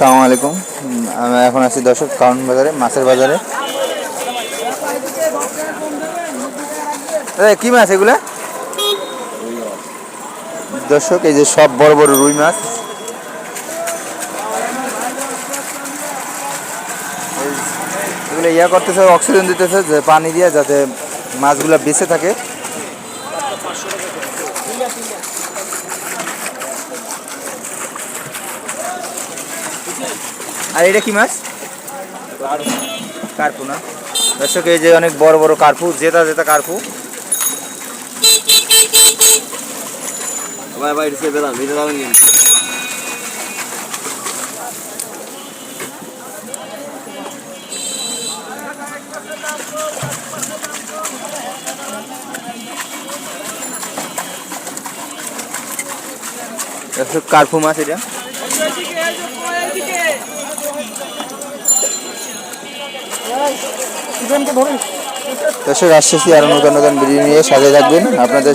আসসালামু আলাইকুম। আমি এখন আছি দর্শক কারণ বাজারে, মাছের বাজারে। কি মাছ এগুলা দর্শক? এই যে সব বড় বড় রুই মাছ। এগুলো ইয়া করতেছে, অক্সিজেন দিতেছে যে পানি দিয়ে, যাতে মাছগুলা বেঁচে থাকে। আর এটা কি মাছ? কার্পু না দর্শক? এই যে অনেক বড় বড় কার্পু, জেতা জেতা কার্পু। ভাই ভাই এটা বেদাম এটা দাম নিন। দর্শক কার্পু মাছ এটা। দর্শক আসতেছি আরো নতুন নতুন ভিডিও নিয়ে, সাথে থাকবেন আপনাদের।